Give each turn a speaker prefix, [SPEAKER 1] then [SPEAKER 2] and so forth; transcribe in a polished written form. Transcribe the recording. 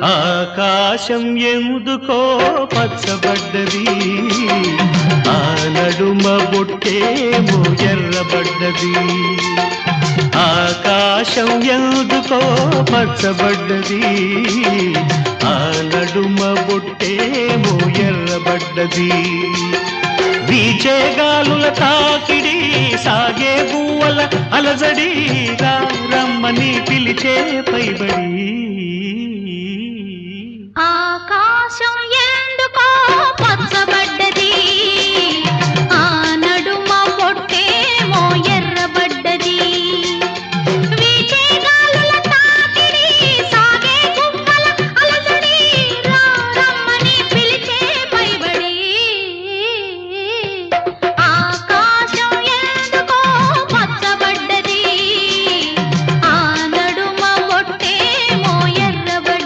[SPEAKER 1] ఆకాశం ఎందుకో పచ్చబడ్డది, ఆ నడుమ బొట్టేమో ఎర్రబడ్డది. ఆకాశం ఎందుకో పచ్చబడ్డది, ఆ నడుమ బొట్టేమో ఎర్రబడ్డది. వీచే గాలుల తాకిడి, సాగే గువ్వల అలజడి, రమ్మని పిలిచే పైబడి.